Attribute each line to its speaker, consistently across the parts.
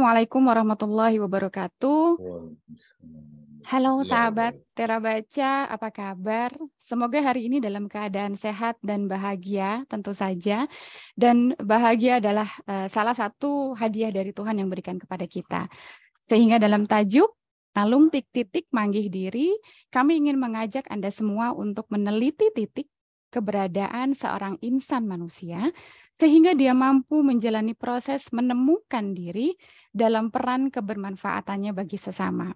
Speaker 1: Assalamualaikum warahmatullahi wabarakatuh.
Speaker 2: Waalaikumsalam
Speaker 1: Halo
Speaker 2: warahmatullahi
Speaker 1: sahabat
Speaker 2: wabarakatuh.
Speaker 1: Tera Baca, apa kabar? Semoga hari ini dalam keadaan sehat dan bahagia tentu saja. Dan bahagia adalah salah satu hadiah dari Tuhan yang berikan kepada kita. Sehingga dalam tajuk Nalung Titik Manggih Diri, kami ingin mengajak Anda semua untuk meneliti titik keberadaan seorang insan manusia sehingga dia mampu menjalani proses menemukan diri dalam peran kebermanfaatannya bagi sesama.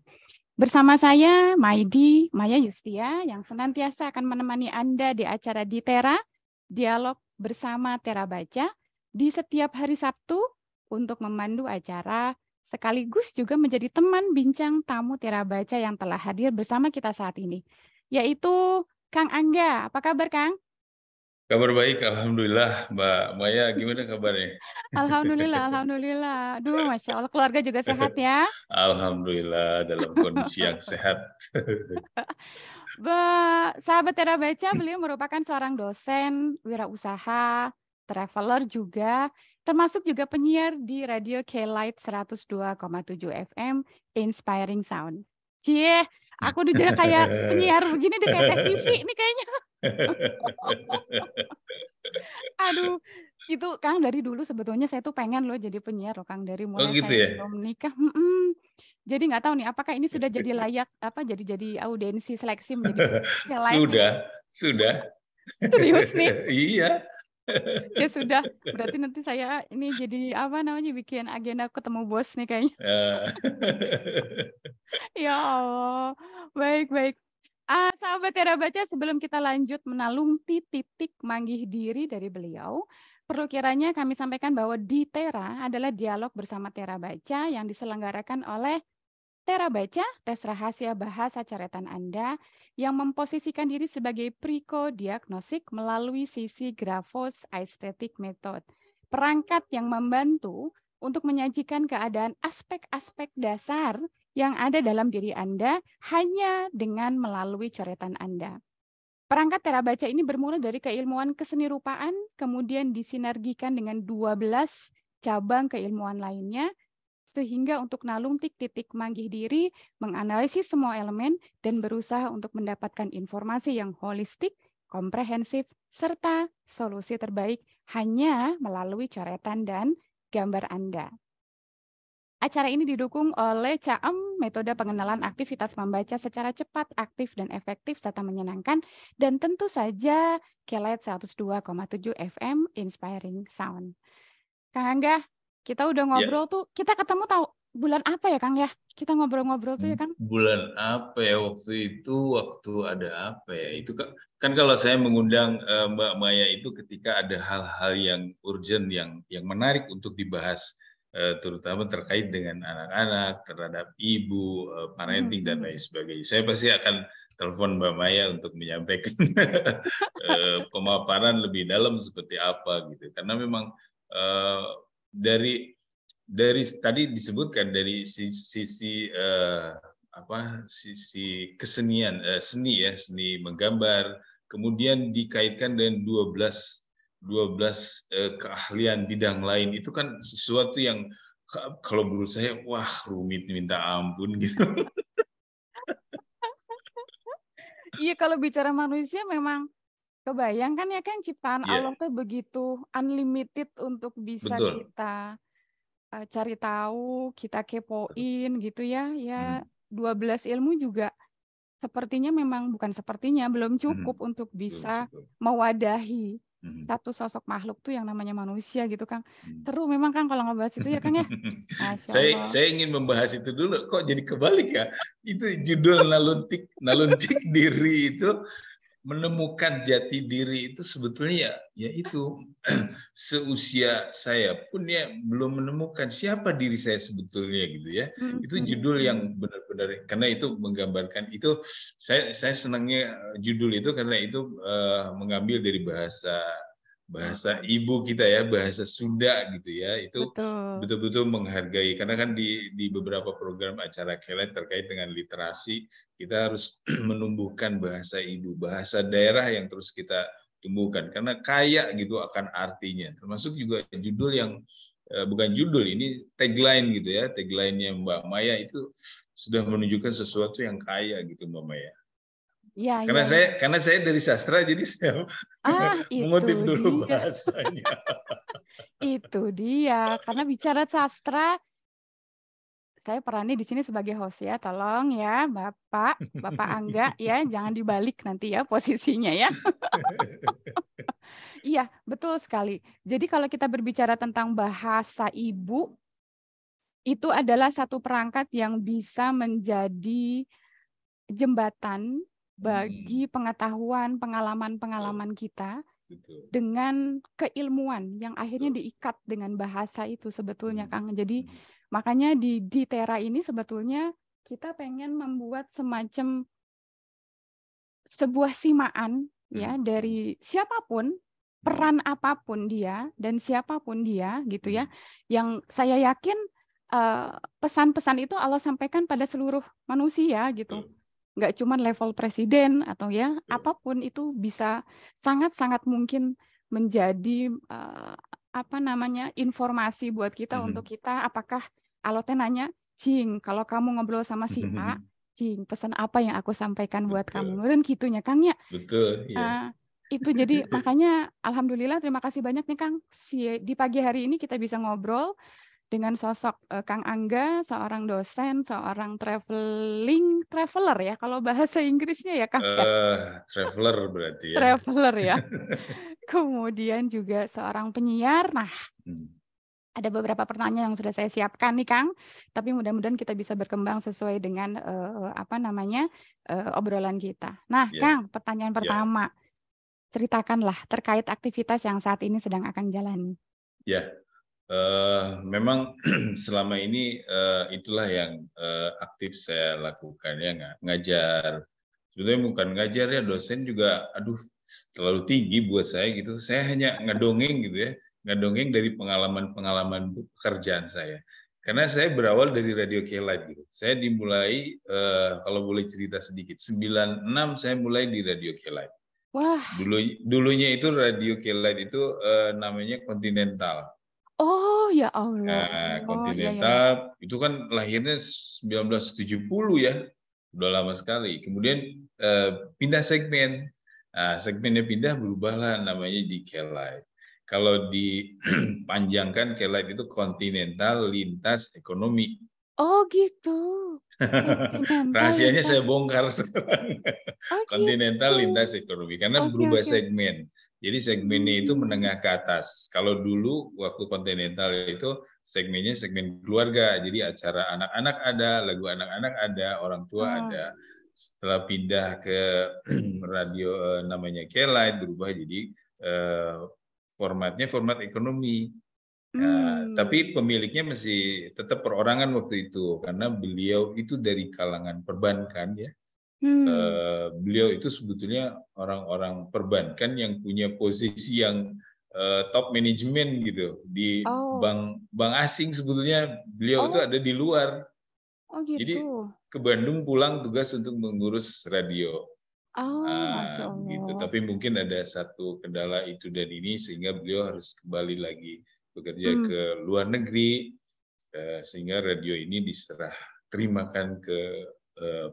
Speaker 1: Bersama saya, Maidi, Maya Yustia, yang senantiasa akan menemani Anda di acara Ditera, Dialog Bersama Tera Baca, di setiap hari Sabtu untuk memandu acara, sekaligus juga menjadi teman bincang tamu Tera Baca yang telah hadir bersama kita saat ini, yaitu Kang Angga. Apa kabar, Kang?
Speaker 2: Kabar baik, alhamdulillah. Mbak Maya, gimana kabarnya?
Speaker 1: Alhamdulillah, alhamdulillah. Aduh, Masya Allah, keluarga juga sehat ya.
Speaker 2: Alhamdulillah dalam kondisi yang sehat.
Speaker 1: Sahabat Tera Baca, beliau merupakan seorang dosen, wirausaha, traveler juga, termasuk juga penyiar di Radio K-Light 102,7 FM, Inspiring Sound. Cie, aku udah jadi kayak penyiar begini deh, kayak TV nih kayaknya. Aduh, itu Kang dari dulu sebetulnya saya tuh pengen loh jadi penyiar loh Kang, dari
Speaker 2: Oh
Speaker 1: mulai
Speaker 2: gitu
Speaker 1: saya
Speaker 2: ya?
Speaker 1: belum menikah. Jadi nggak tahu nih apakah ini sudah jadi layak apa jadi audensi seleksi menjadi K-Light nih.
Speaker 2: Sudah.
Speaker 1: Serius nih.
Speaker 2: Iya.
Speaker 1: Ya sudah, berarti nanti saya ini jadi apa namanya bikin agenda ketemu bos nih kayaknya. Ya Allah. Baik, baik. Sahabat Tera Baca, sebelum kita lanjut menalungti titik manggih diri dari beliau, perlu kiranya kami sampaikan bahwa di Tera adalah dialog bersama Tera Baca yang diselenggarakan oleh Tera Baca, tes rahasia bahasa coretan Anda, yang memposisikan diri sebagai priko-diagnostik melalui sisi grafos aesthetic method. Perangkat yang membantu untuk menyajikan keadaan aspek-aspek dasar yang ada dalam diri Anda hanya dengan melalui coretan Anda. Perangkat Tera Baca ini bermula dari keilmuan kesenirupaan, kemudian disinergikan dengan 12 cabang keilmuan lainnya, sehingga untuk nalungtik titik manggih diri, menganalisis semua elemen, dan berusaha untuk mendapatkan informasi yang holistik, komprehensif, serta solusi terbaik hanya melalui coretan dan gambar Anda. Acara ini didukung oleh CAEM, metode pengenalan aktivitas membaca secara cepat, aktif, dan efektif, serta menyenangkan, dan tentu saja K-Light 102,7 FM, Inspiring Sound. Kang Angga, kita udah
Speaker 2: Ya,
Speaker 1: ngobrol tuh, kita ketemu tahu bulan apa ya Kang ya? Kita ngobrol-ngobrol tuh ya Kang?
Speaker 2: bulan apa ya waktu itu? Waktu ada apa ya? Itu kan kalau saya mengundang Mbak Maya itu ketika ada hal-hal yang urgent, yang menarik untuk dibahas, terutama terkait dengan anak-anak, terhadap ibu, parenting dan lain sebagainya. Saya pasti akan telepon Mbak Maya untuk menyampaikan pemaparan lebih dalam seperti apa gitu. Karena memang dari tadi disebutkan dari sisi sisi kesenian, seni menggambar, kemudian dikaitkan dengan 12 keahlian bidang lain, itu kan sesuatu yang kalau menurut saya wah rumit minta ampun gitu.
Speaker 1: Iya, kalau bicara manusia memang kebayangkan ya kan ciptaan
Speaker 2: Iya,
Speaker 1: Allah tuh begitu unlimited untuk bisa
Speaker 2: betul.
Speaker 1: kita cari tahu, kita kepoin gitu ya. Ya,
Speaker 2: Hmm,
Speaker 1: 12 ilmu juga sepertinya memang bukan sepertinya belum
Speaker 2: hmm,
Speaker 1: cukup untuk
Speaker 2: belum
Speaker 1: bisa
Speaker 2: cukup.
Speaker 1: mewadahi
Speaker 2: Hmm,
Speaker 1: satu sosok makhluk tuh yang namanya manusia gitu Kang.
Speaker 2: hmm.
Speaker 1: Seru memang Kang kalau ngebahas itu ya Kang ya. Masya
Speaker 2: Saya
Speaker 1: Allah.
Speaker 2: saya ingin membahas itu dulu, kok jadi kebalik ya? Itu judul naluntik naluntik diri itu, menemukan jati diri itu sebetulnya ya itu seusia saya pun ya belum menemukan siapa diri saya sebetulnya gitu ya. Itu judul yang benar-benar, karena itu menggambarkan itu, saya senangnya judul itu karena itu mengambil dari bahasa bahasa ibu kita ya, bahasa Sunda gitu ya. Itu
Speaker 1: Betul.
Speaker 2: betul-betul menghargai, karena kan di beberapa program acara Kelet terkait dengan literasi, kita harus menumbuhkan bahasa ibu, bahasa daerah yang terus kita tumbuhkan, karena kaya gitu akan artinya. Termasuk juga judul yang bukan judul, ini tagline gitu ya, tagline-nya Mbak Maya itu sudah menunjukkan sesuatu yang kaya gitu Mbak Maya.
Speaker 1: Iya, iya, iya.
Speaker 2: Karena saya dari sastra, jadi saya
Speaker 1: Itu
Speaker 2: mengutip dulu
Speaker 1: dia.
Speaker 2: bahasanya.
Speaker 1: Itu dia. Karena bicara sastra, saya perannya di sini sebagai host ya. Tolong ya, Bapak Angga ya, jangan dibalik nanti ya posisinya ya. Iya, betul sekali. Jadi kalau kita berbicara tentang bahasa ibu, itu adalah satu perangkat yang bisa menjadi jembatan bagi pengetahuan, pengalaman-pengalaman kita
Speaker 2: Betul.
Speaker 1: dengan keilmuan yang akhirnya
Speaker 2: Betul.
Speaker 1: diikat dengan bahasa itu sebetulnya, Kang. Jadi makanya di Tera ini sebetulnya kita pengen membuat semacam sebuah simaan ya dari siapapun, peran apapun dia dan siapapun dia gitu ya, yang saya yakin pesan-pesan itu Allah sampaikan pada seluruh manusia gitu. Nggak cuma level presiden atau ya apapun, itu bisa sangat-sangat mungkin menjadi apa namanya informasi buat kita untuk kita. Apakah Allah teh nanya, Cing, kalau kamu ngobrol sama si A, Cing, pesan apa yang aku sampaikan buat kamu? Meren gitunya, Kang ya.
Speaker 2: Betul, iya.
Speaker 1: Itu jadi makanya alhamdulillah, terima kasih banyak nih Kang. Di pagi hari ini kita bisa ngobrol dengan sosok Kang Angga, seorang dosen, seorang traveler ya, kalau bahasa Inggrisnya ya Kang ya.
Speaker 2: Traveler berarti ya.
Speaker 1: Traveler ya. Kemudian juga seorang penyiar. Nah, ada beberapa pertanyaan yang sudah saya siapkan nih Kang, tapi mudah-mudahan kita bisa berkembang sesuai dengan apa namanya obrolan kita. Nah, Kang, pertanyaan pertama, ceritakanlah terkait aktivitas yang saat ini sedang akan jalani.
Speaker 2: Ya, memang selama ini itulah yang aktif saya lakukan ya, ngajar. Sebetulnya bukan ngajar ya, dosen juga, aduh terlalu tinggi buat saya gitu. Saya hanya ngedongeng gitu ya, ngedongeng dari pengalaman-pengalaman pekerjaan saya. Karena saya berawal dari Radio K-Light gitu. Saya dimulai, kalau boleh cerita sedikit, 96 saya mulai di Radio K-Light.
Speaker 1: Wah.
Speaker 2: Dulunya itu Radio K-Light itu namanya Continental.
Speaker 1: Oh ya Allah.
Speaker 2: Nah,
Speaker 1: Ya.
Speaker 2: Continental itu kan lahirnya 1970 ya, udah lama sekali. Kemudian pindah segmen. Nah, segmennya pindah, berubahlah namanya di K-Light. Kalau dipanjangkan, K-Light itu Continental Lintas Ekonomi.
Speaker 1: Oh gitu.
Speaker 2: Rahasianya saya bongkar sekarang.
Speaker 1: Oh
Speaker 2: Continental
Speaker 1: gitu.
Speaker 2: Lintas Ekonomi, karena berubah segmen. Jadi segmennya itu menengah ke atas. Kalau dulu waktu Continental itu segmennya segmen keluarga. Jadi acara anak-anak ada, lagu anak-anak ada, orang tua ada. Setelah pindah ke radio namanya K-Light, berubah jadi formatnya format ekonomi. Nah, tapi pemiliknya masih tetap perorangan waktu itu, karena beliau itu dari kalangan perbankan ya. Beliau itu sebetulnya orang-orang perbankan yang punya posisi yang top manajemen gitu di bank asing. Sebetulnya beliau itu ada di luar. Jadi ke Bandung pulang tugas untuk mengurus radio.
Speaker 1: Masya Allah.
Speaker 2: Gitu. Tapi mungkin ada satu kendala itu dan ini, sehingga beliau harus kembali lagi bekerja ke luar negeri, sehingga radio ini diserah terimakan ke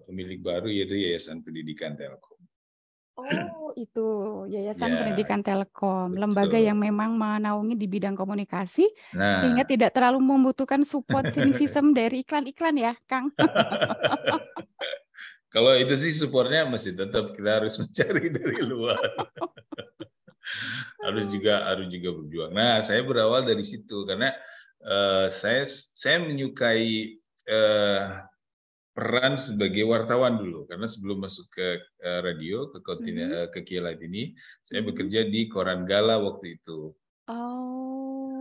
Speaker 2: pemilik baru, yaitu Yayasan Pendidikan Telkom.
Speaker 1: Oh, itu Yayasan Pendidikan Telkom, lembaga yang memang menaungi di bidang komunikasi, sehingga tidak terlalu membutuhkan support sinisism dari iklan-iklan ya, Kang.
Speaker 2: Kalau itu sih supportnya masih tetap kita harus mencari dari luar. harus juga berjuang. Nah, saya berawal dari situ karena saya menyukai peran sebagai wartawan dulu, karena sebelum masuk ke radio ke K-Light ini, saya bekerja di Koran Gala waktu itu.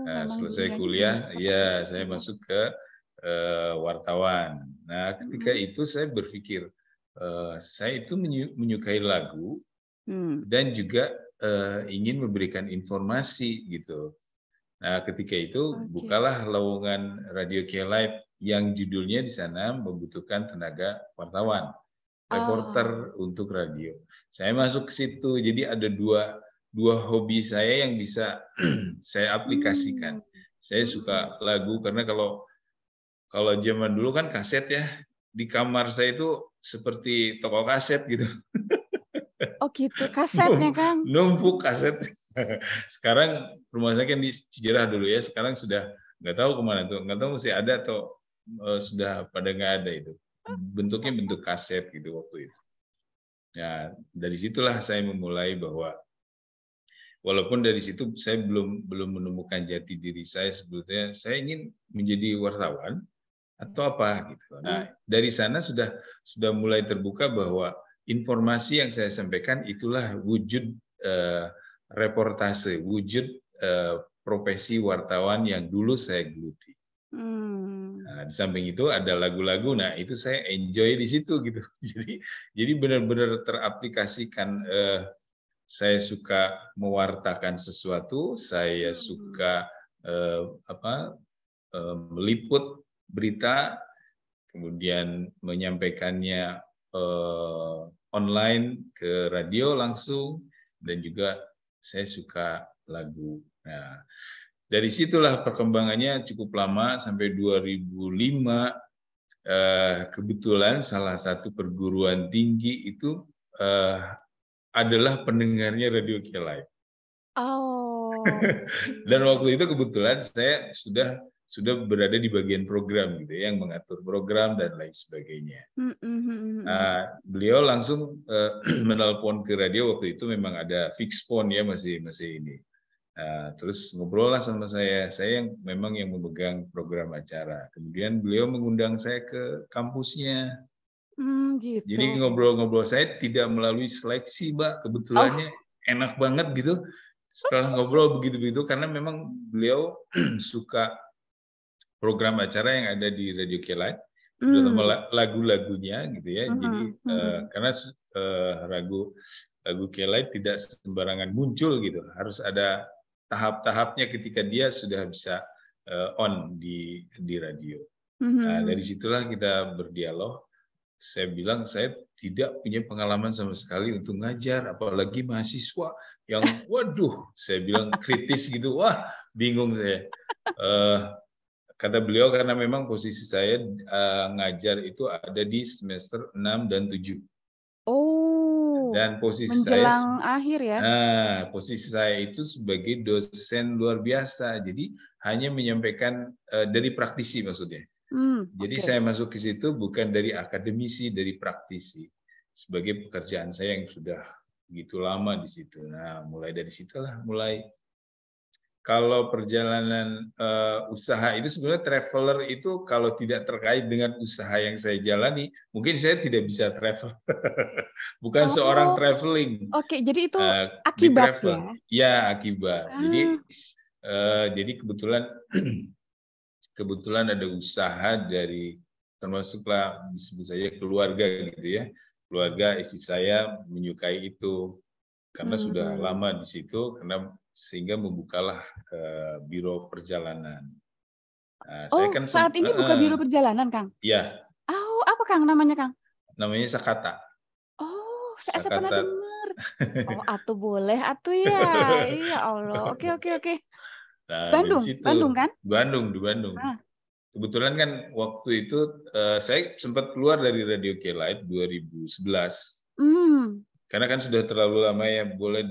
Speaker 2: Nah, selesai kuliah, ya saya masuk ke wartawan. Nah, ketika itu saya berpikir, saya itu menyukai lagu dan juga ingin memberikan informasi gitu. Nah, ketika itu bukalah lowongan Radio K-Light yang judulnya di sana membutuhkan tenaga wartawan, reporter untuk radio. Saya masuk ke situ, jadi ada dua hobi saya yang bisa saya aplikasikan. Saya suka lagu karena kalau zaman dulu kan kaset ya, di kamar saya itu seperti toko kaset gitu.
Speaker 1: Oh gitu, kasetnya Kang.
Speaker 2: Numpuk kaset. Sekarang rumah saya kan di Cijerah dulu ya, sekarang sudah nggak tahu kemana tuh, nggak tahu masih ada atau sudah pada nggak ada itu. Bentuknya bentuk kaset gitu waktu itu. Ya, dari situlah saya memulai bahwa walaupun dari situ saya belum menemukan jati diri saya sebetulnya, saya ingin menjadi wartawan atau apa gitu. Nah, dari sana sudah mulai terbuka bahwa informasi yang saya sampaikan itulah wujud reportase, wujud profesi wartawan yang dulu saya geluti. Nah, di samping itu ada lagu-lagu, nah itu saya enjoy di situ gitu. Jadi benar-benar teraplikasikan. Saya suka mewartakan sesuatu, saya suka meliput berita, kemudian menyampaikannya online ke radio langsung, dan juga saya suka lagu. Nah, dari situlah perkembangannya cukup lama sampai 2005. Kebetulan salah satu perguruan tinggi itu adalah pendengarnya Radio K-Live.
Speaker 1: Oh.
Speaker 2: Dan waktu itu kebetulan saya sudah berada di bagian program gitu ya, yang mengatur program dan lain sebagainya. Beliau langsung menelpon ke radio waktu itu, memang ada fix phone ya, masih ini. Terus ngobrol lah sama saya yang memang yang memegang program acara. Kemudian beliau mengundang saya ke kampusnya.
Speaker 1: Gitu.
Speaker 2: Jadi ngobrol-ngobrol, saya tidak melalui seleksi, Mbak. Kebetulannya enak banget gitu. Setelah ngobrol begitu-begitu, karena memang beliau suka program acara yang ada di Radio K-Live, terutama lagu-lagunya gitu ya. Jadi karena lagu K-Live tidak sembarangan muncul gitu, harus ada tahap-tahapnya ketika dia sudah bisa on di radio. Nah, dari situlah kita berdialog. Saya bilang saya tidak punya pengalaman sama sekali untuk ngajar, apalagi mahasiswa yang, waduh, saya bilang kritis gitu, wah bingung saya. Kata beliau karena memang posisi saya ngajar itu ada di semester 6 dan 7.
Speaker 1: Oh,
Speaker 2: dan posisi
Speaker 1: menjelang
Speaker 2: saya,
Speaker 1: akhir ya?
Speaker 2: Posisi saya itu sebagai dosen luar biasa, jadi hanya menyampaikan dari praktisi maksudnya. Jadi saya masuk ke situ bukan dari akademisi, dari praktisi. Sebagai pekerjaan saya yang sudah begitu lama di situ. Nah, mulai dari situlah kalau perjalanan usaha itu sebenarnya traveler itu kalau tidak terkait dengan usaha yang saya jalani, mungkin saya tidak bisa travel. Bukan seorang traveling.
Speaker 1: Oke, jadi itu
Speaker 2: di
Speaker 1: akibat
Speaker 2: travel. Ya, akibat. Jadi kebetulan ada usaha dari, termasuklah disebut saja keluarga gitu ya. Keluarga istri saya menyukai itu karena sudah lama di situ, sehingga membukalah biro perjalanan. Nah, saya kan
Speaker 1: saat ini buka biro perjalanan, Kang?
Speaker 2: Iya.
Speaker 1: Oh, apa Kang namanya, Kang?
Speaker 2: Namanya Sakata.
Speaker 1: Oh, saya pernah dengar. Oh, atuh boleh, atuh ya. Iya Allah. Oke.
Speaker 2: Nah,
Speaker 1: Bandung,
Speaker 2: di situ,
Speaker 1: Bandung kan?
Speaker 2: di Bandung. Kebetulan kan waktu itu saya sempat keluar dari Radio K-Live 2011. Karena kan sudah terlalu lama ya, boleh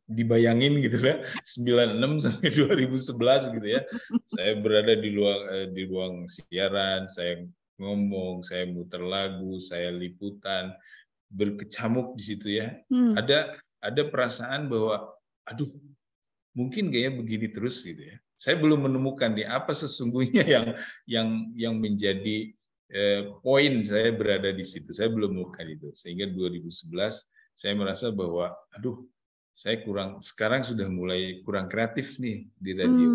Speaker 2: dibayangin gitu ya, 96 sampai 2011 gitu ya. Saya berada di ruang siaran, saya ngomong, saya muter lagu, saya liputan, berkecamuk di situ ya. Ada perasaan bahwa aduh, mungkin gaya begini terus gitu ya. Saya belum menemukan apa sesungguhnya yang menjadi poin saya berada di situ. Saya belum menemukan itu. Sehingga 2011 saya merasa bahwa aduh, saya sekarang sudah mulai kurang kreatif nih di radio.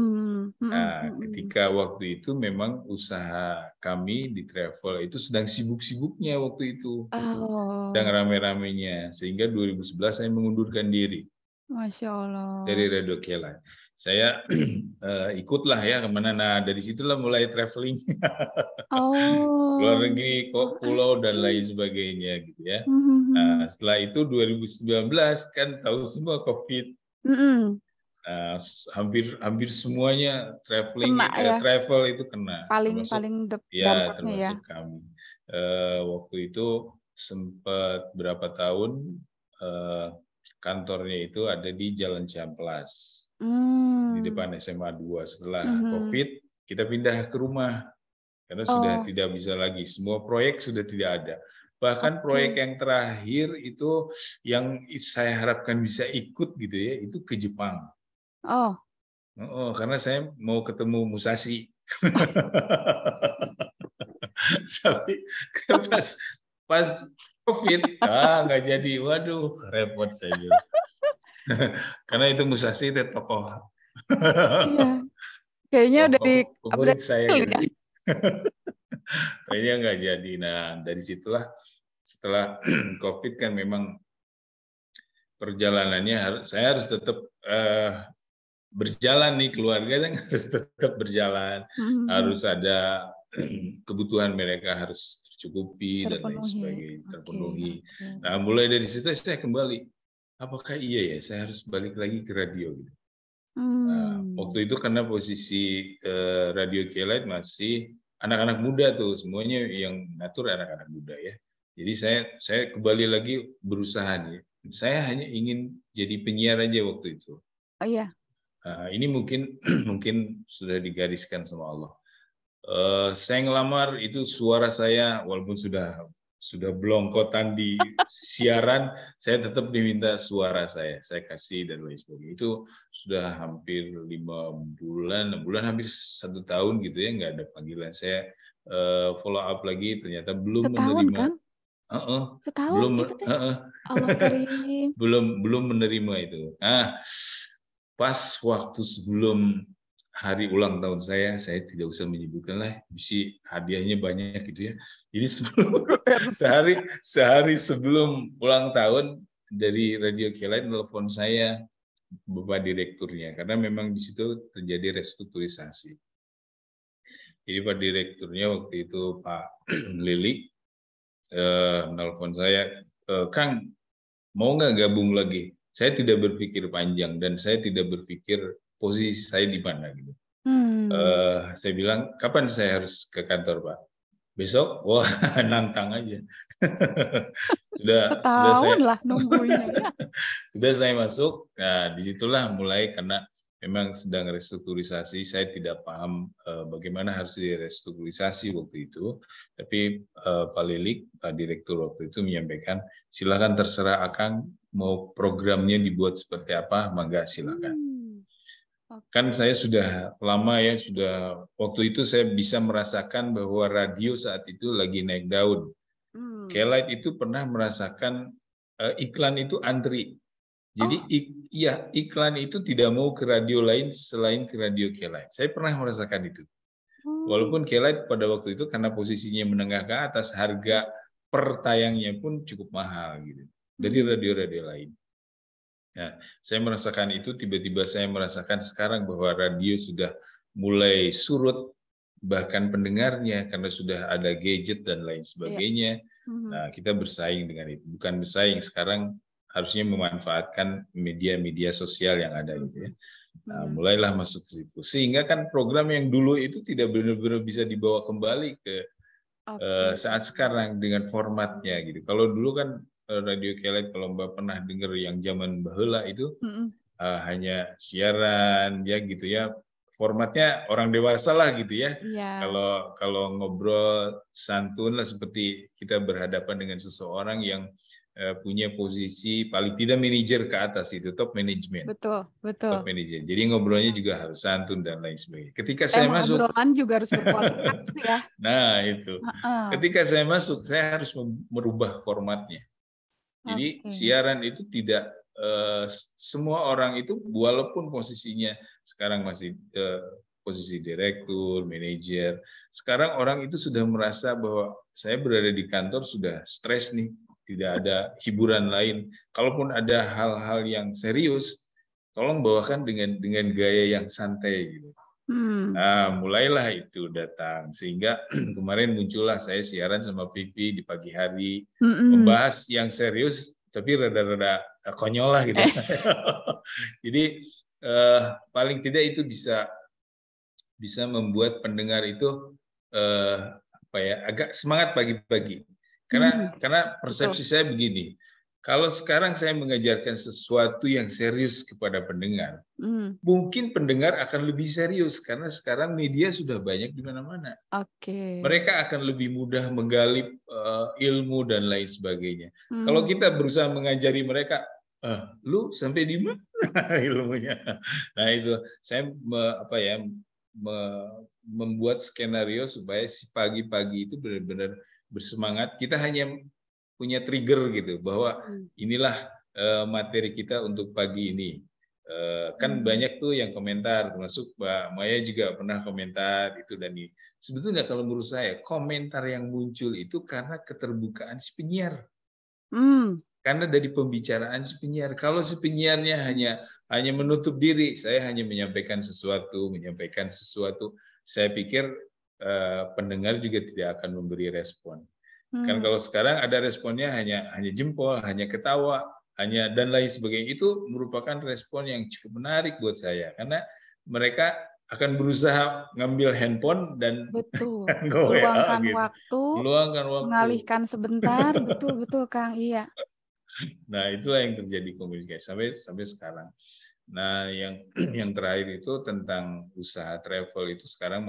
Speaker 2: Nah, ketika waktu itu memang usaha kami di travel itu sedang sibuk-sibuknya waktu itu. Sedang rame-ramenya. Sehingga 2011 saya mengundurkan diri.
Speaker 1: Masya Allah.
Speaker 2: Dari Radio K-Live. Saya ikutlah ya kemana. Nah, dari situlah mulai traveling. Luar negeri, kok pulau dan lain sebagainya gitu ya. Nah, setelah itu 2019 kan tahu semua COVID. hampir semuanya
Speaker 1: Kena ya.
Speaker 2: travel itu kena.
Speaker 1: Paling dampaknya
Speaker 2: termasuk kami. Waktu itu sempat berapa tahun kantornya itu ada di Jalan Ciamplas, di depan SMA 2. Setelah COVID, kita pindah ke rumah karena sudah tidak bisa lagi. Semua proyek sudah tidak ada. Bahkan proyek yang terakhir itu yang saya harapkan bisa ikut gitu ya, itu ke Jepang. Karena saya mau ketemu Musashi. Tapi pas COVID, nggak jadi. Waduh, repot saya juga. Karena itu Musashi itu tokoh.
Speaker 1: Iya. Kayaknya dari
Speaker 2: favorit saya gitu. Kayaknya nggak jadi. Nah, dari situlah setelah COVID kan memang perjalanannya saya harus tetap berjalan nih, keluarga kan harus tetap berjalan, harus ada kebutuhan mereka harus tercukupi dan lain sebagainya, terpenuhi. Nah, mulai dari situ saya kembali, apakah iya ya saya harus balik lagi ke radio gitu. Nah, waktu itu karena posisi Radio K-Lite masih anak-anak muda tuh, semuanya yang ngatur anak-anak muda ya. Jadi saya kembali lagi berusaha nih. Saya hanya ingin jadi penyiar aja waktu itu.
Speaker 1: Oh iya.
Speaker 2: Ini mungkin sudah digariskan sama Allah. Saya ngelamar itu suara saya walaupun sudah belongkotan di siaran, saya tetap diminta suara saya kasih dan lain sebagainya. Itu sudah hampir 5 bulan, 6 bulan, hampir 1 tahun gitu ya, nggak ada panggilan. Saya follow up lagi, ternyata belum menerima.
Speaker 1: Kan? Setahun itu deh. Allah karim.
Speaker 2: belum menerima itu. Nah, pas waktu sebelum hari ulang tahun saya tidak usah menyebutkan lah, mesti hadiahnya banyak gitu ya. Jadi sehari sebelum ulang tahun dari Radio K-Lite telepon saya Bapak Direkturnya, karena memang di situ terjadi restrukturisasi. Jadi Pak Direkturnya waktu itu Pak Lili menelpon saya, Kang, mau nggak gabung lagi? Saya tidak berpikir panjang dan saya tidak berpikir posisi saya di mana gitu. Saya bilang, kapan saya harus ke kantor, Pak? Besok? Wah, nantang aja. sudah saya
Speaker 1: lah nunggunya.
Speaker 2: Sudah saya masuk. Nah, disitulah mulai, karena memang sedang restrukturisasi. Saya tidak paham bagaimana harus direstrukturisasi waktu itu. Tapi Pak Lilik, Pak Direktur waktu itu menyampaikan, silakan terserah Akang mau programnya dibuat seperti apa, mangga silakan. Kan saya sudah lama ya, waktu itu saya bisa merasakan bahwa radio saat itu lagi naik daun. K-Lite itu pernah merasakan iklan itu antri. Jadi iklan itu tidak mau ke radio lain selain ke radio K-Lite. Saya pernah merasakan itu. Walaupun K-Lite pada waktu itu karena posisinya menengah ke atas, harga per tayangnya pun cukup mahal gitu dari radio-radio lain. Nah, saya merasakan itu, tiba-tiba saya merasakan sekarang bahwa radio sudah mulai surut, bahkan pendengarnya karena sudah ada gadget dan lain sebagainya. Nah, kita bersaing dengan itu. Bukan bersaing, sekarang harusnya memanfaatkan media-media sosial yang ada gitu ya. Nah, mulailah masuk ke situ. Sehingga kan program yang dulu itu tidak benar-benar bisa dibawa kembali ke saat sekarang dengan formatnya gitu. Kalau dulu kan Radio K-Lite, kalau Mbak pernah dengar yang zaman baheula itu hanya siaran ya gitu ya. Formatnya orang dewasa lah gitu ya. Kalau ngobrol santun lah, seperti kita berhadapan dengan seseorang yang punya posisi paling tidak manajer ke atas, itu top management.
Speaker 1: Betul.
Speaker 2: Top manager. Jadi ngobrolnya juga harus santun dan lain sebagainya. Ketika saya masuk,
Speaker 1: ngobrolan juga harus berkualitas ya.
Speaker 2: Nah, itu. Ketika saya masuk, saya harus merubah formatnya. Jadi siaran itu tidak semua orang itu, walaupun posisinya sekarang masih posisi direktur, manajer, sekarang orang itu sudah merasa bahwa saya berada di kantor sudah stres nih, tidak ada hiburan lain. Kalaupun ada hal-hal yang serius, tolong bawakan dengan gaya yang santai gitu. Nah, mulailah itu datang, sehingga kemarin muncullah saya siaran sama Vivi di pagi hari, membahas yang serius tapi rada-rada konyol lah gitu. Jadi paling tidak itu bisa membuat pendengar itu agak semangat pagi-pagi. Karena persepsi saya begini, kalau sekarang saya mengajarkan sesuatu yang serius kepada pendengar, mungkin pendengar akan lebih serius karena sekarang media sudah banyak di mana-mana. Mereka akan lebih mudah menggali ilmu dan lain sebagainya. Kalau kita berusaha mengajari mereka, lu sampai di mana ilmunya? Nah itu saya membuat skenario supaya si pagi-pagi itu benar-benar bersemangat. Kita hanya punya trigger gitu bahwa inilah materi kita untuk pagi ini. Kan banyak tuh yang komentar, termasuk Mbak Maya juga pernah komentar itu dan ini. Sebetulnya kalau menurut saya komentar yang muncul itu karena keterbukaan si penyiar. Karena dari pembicaraan si penyiar. Kalau si penyiarnya hanya menutup diri, saya hanya menyampaikan sesuatu, saya pikir pendengar juga tidak akan memberi respon. Kan kalau sekarang ada responnya hanya jempol, hanya ketawa, dan lain sebagainya. Itu merupakan respon yang cukup menarik buat saya karena mereka akan berusaha ngambil handphone dan
Speaker 1: meluangkan
Speaker 2: gitu.
Speaker 1: waktu,
Speaker 2: waktu,
Speaker 1: mengalihkan sebentar, betul Kang, iya.
Speaker 2: Nah itulah yang terjadi komunikasi sampai sekarang. Nah yang terakhir itu tentang usaha travel itu sekarang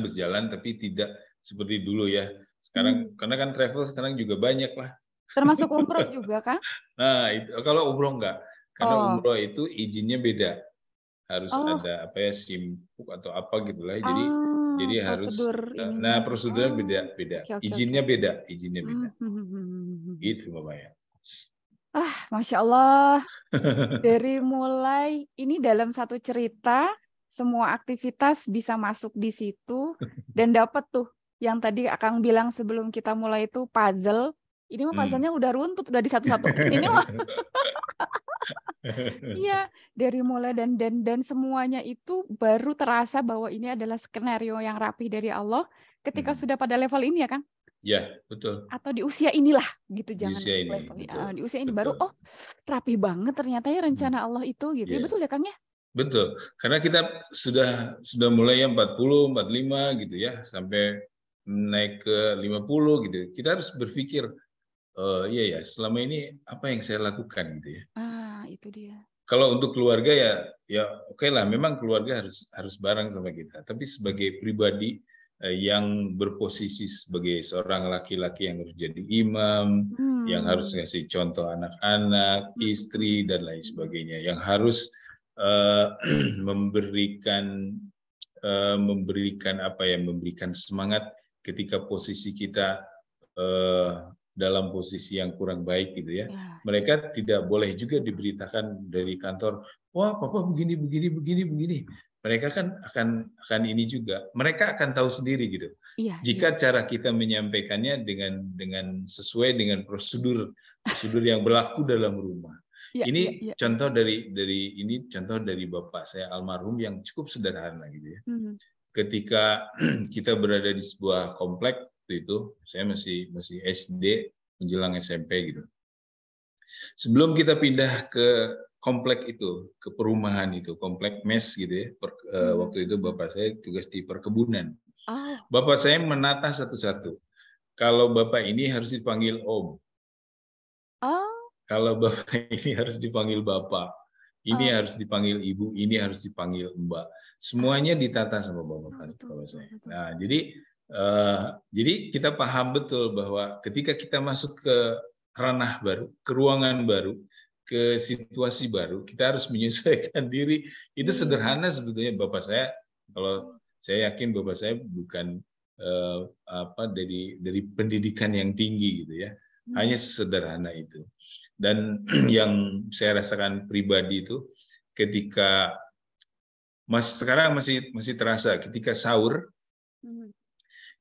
Speaker 2: berjalan tapi tidak seperti dulu ya. Sekarang karena kan travel sekarang juga banyak lah.
Speaker 1: Termasuk umroh juga kan?
Speaker 2: Nah kalau umroh enggak, karena umroh itu izinnya beda, harus ada simpuk atau apa gitulah. Jadi harus. Nah prosedurnya beda. Izinnya beda. Gitu Mbak Maya.
Speaker 1: Masya Allah. Dari mulai ini dalam satu cerita, semua aktivitas bisa masuk di situ dan dapat tuh yang tadi Akang bilang sebelum kita mulai itu puzzle. Ini mah puzzle-nya udah runtut, udah di satu-satuin ini mah. Iya, dari mulai dan semuanya itu baru terasa bahwa ini adalah skenario yang rapi dari Allah ketika sudah pada level ini ya Kang?
Speaker 2: Ya, betul.
Speaker 1: Atau di usia inilah gitu,
Speaker 2: di
Speaker 1: jangan
Speaker 2: usia ini,
Speaker 1: level
Speaker 2: betul,
Speaker 1: di usia ini
Speaker 2: betul.
Speaker 1: baru rapi banget ternyata ya rencana Allah itu gitu. Ya, betul ya Kang ya?
Speaker 2: Betul. Karena kita sudah mulai ya 40, 45 gitu ya, sampai naik ke 50 gitu. Kita harus berpikir iya ya, selama ini apa yang saya lakukan gitu ya.
Speaker 1: Itu dia.
Speaker 2: Kalau untuk keluarga ya oke lah, memang keluarga harus bareng sama kita. Tapi sebagai pribadi yang berposisi sebagai seorang laki-laki yang harus jadi imam, yang harus ngasih contoh anak-anak, istri dan lain sebagainya, yang harus memberikan semangat ketika posisi kita dalam posisi yang kurang baik gitu ya. Mereka tidak boleh juga diberitakan dari kantor, wah papa begini. Mereka kan akan ini juga. Mereka akan tahu sendiri gitu. Jika cara kita menyampaikannya dengan sesuai dengan prosedur yang berlaku dalam rumah. Ini contoh dari bapak saya almarhum yang cukup sederhana gitu ya. Ketika kita berada di sebuah komplek itu, saya masih SD menjelang SMP gitu. Sebelum kita pindah ke komplek itu, ke perumahan itu, komplek mes gitu ya. Waktu itu bapak saya tugas di perkebunan. Bapak saya menata satu-satu. Kalau bapak ini harus dipanggil Om. Kalau bapak ini harus dipanggil bapak. Ini harus dipanggil ibu, ini harus dipanggil mbak. Semuanya ditata sama bapak saya. Nah, jadi kita paham betul bahwa ketika kita masuk ke ranah baru, ke ruangan baru, ke situasi baru, kita harus menyesuaikan diri. Itu sederhana sebetulnya bapak saya. Kalau saya yakin bapak saya bukan dari pendidikan yang tinggi gitu ya. Hanya sederhana itu. Dan yang saya rasakan pribadi itu ketika sekarang masih terasa ketika sahur,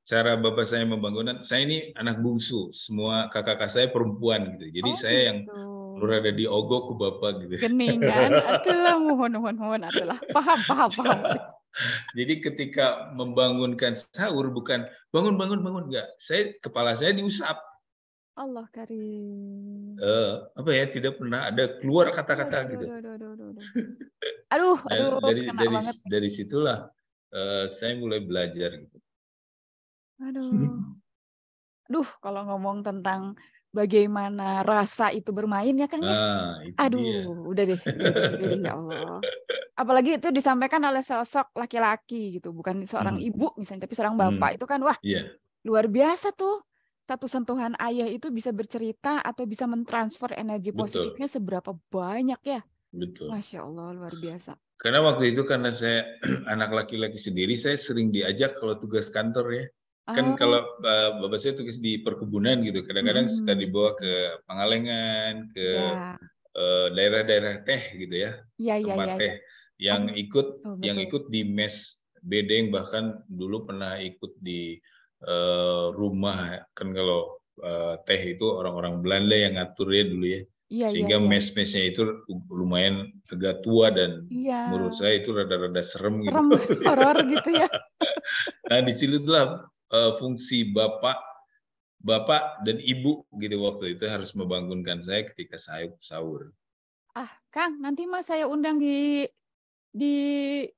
Speaker 2: cara bapak saya membangunkan, saya ini anak bungsu, semua kakak-kakak saya perempuan gitu. Jadi saya yang berada di ogok ke bapak gitu.
Speaker 1: Geningan, atulah mohon atulah. Paham.
Speaker 2: Jadi ketika membangunkan sahur bukan bangun enggak. Kepala saya diusap.
Speaker 1: Allah karim.
Speaker 2: Apa ya, tidak pernah ada keluar kata-kata
Speaker 1: Aduh,
Speaker 2: gitu.
Speaker 1: aduh, aduh, aduh, aduh. Aduh,
Speaker 2: Nah,
Speaker 1: kena banget nih.
Speaker 2: dari situlah saya mulai belajar gitu.
Speaker 1: Aduh. Duh, kalau ngomong tentang bagaimana rasa itu bermain ya Kang ya.
Speaker 2: Nah, itu dia.
Speaker 1: Aduh, udah deh ya Allah. Apalagi itu disampaikan oleh sosok laki-laki gitu, bukan seorang
Speaker 2: Mhm.
Speaker 1: ibu misalnya, tapi seorang bapak itu kan wah
Speaker 2: Iya,
Speaker 1: luar biasa tuh. Satu sentuhan ayah itu bisa bercerita atau bisa mentransfer energi
Speaker 2: betul,
Speaker 1: positifnya seberapa banyak ya.
Speaker 2: betul.
Speaker 1: Masya Allah, luar biasa.
Speaker 2: Karena waktu itu karena saya anak laki-laki sendiri, saya sering diajak kalau tugas kantor ya. Kan
Speaker 1: Oh,
Speaker 2: kalau bapak saya tugas di perkebunan gitu, kadang-kadang suka
Speaker 1: mm-mm.
Speaker 2: dibawa ke Pangalengan, ke
Speaker 1: Ya,
Speaker 2: daerah-daerah teh gitu ya,
Speaker 1: ya, ya, ya,
Speaker 2: tempat
Speaker 1: ya.
Speaker 2: teh.
Speaker 1: Oh, betul,
Speaker 2: Yang
Speaker 1: betul.
Speaker 2: ikut di mes bedeng, bahkan dulu pernah ikut di rumah. Kan kalau teh itu orang-orang Belanda yang ngatur ya dulu ya.
Speaker 1: Iya, iya,
Speaker 2: Sehingga
Speaker 1: iya.
Speaker 2: mes-mesnya itu lumayan agak tua dan
Speaker 1: Iya,
Speaker 2: menurut saya itu rada-rada serem gitu.
Speaker 1: serem, horor gitu ya.
Speaker 2: Nah, disitulah fungsi bapak dan ibu gitu waktu itu harus membangunkan saya ketika saya sahur.
Speaker 1: Ah, Kang, nanti mas saya undang di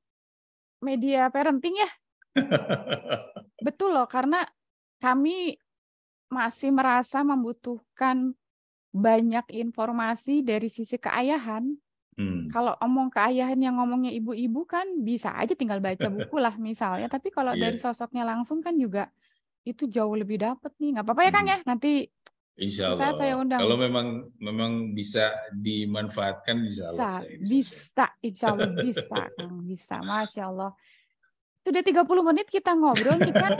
Speaker 1: media parenting ya. Betul loh, karena kami masih merasa membutuhkan banyak informasi dari sisi keayahan.
Speaker 2: Hmm,
Speaker 1: Kalau omong keayahan yang ngomongnya ibu-ibu kan bisa aja tinggal baca buku lah misalnya. Tapi kalau dari
Speaker 2: iya.
Speaker 1: sosoknya langsung kan juga itu jauh lebih dapet nih. Nggak apa-apa ya Kang ya,
Speaker 2: Mhm.
Speaker 1: nanti
Speaker 2: Insya
Speaker 1: suatu saat saya
Speaker 2: Allah.
Speaker 1: undang.
Speaker 2: Kalau memang bisa dimanfaatkan, insya Allah
Speaker 1: Bisa,
Speaker 2: saya bisa share.
Speaker 1: bisa, insya Allah bisa Kang, bisa. Masya Allah. Sudah 30 menit kita ngobrol nih Kang.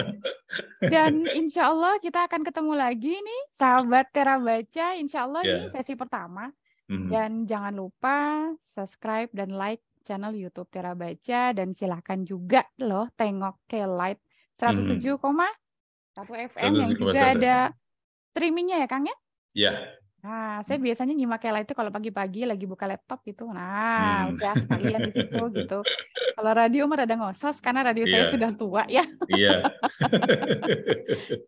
Speaker 1: Dan insya Allah kita akan ketemu lagi nih, sahabat Tera Baca. Insya Allah ini
Speaker 2: Ya.
Speaker 1: sesi pertama.
Speaker 2: Mhm.
Speaker 1: Dan jangan lupa subscribe dan like channel YouTube Tera Baca. Dan silahkan juga loh tengok ke Light
Speaker 2: Mhm.
Speaker 1: 107,1 FM yang juga
Speaker 2: 1,1.
Speaker 1: ada streamingnya ya Kang ya.
Speaker 2: Ya.
Speaker 1: Nah, saya biasanya nyimak Kela itu kalau pagi-pagi lagi buka laptop gitu. Nah,
Speaker 2: Hmm.
Speaker 1: udah sekalian di situ gitu. Kalau radio mah rada ngosas karena radio saya
Speaker 2: Iya,
Speaker 1: sudah tua ya.
Speaker 2: iya.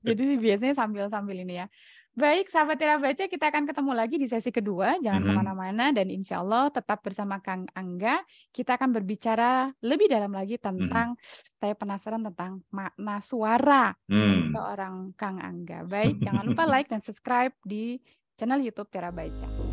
Speaker 1: Jadi biasanya sambil-sambil ini ya. Baik, sahabat Tira Baca, kita akan ketemu lagi di sesi kedua. Jangan
Speaker 2: Mhm.
Speaker 1: kemana-mana dan insya Allah tetap bersama Kang Angga. Kita akan berbicara lebih dalam lagi
Speaker 2: Mhm.
Speaker 1: tentang, saya penasaran tentang makna suara dari
Speaker 2: Hmm.
Speaker 1: seorang Kang Angga. Baik, jangan lupa like dan subscribe di channel YouTube Tira Baca.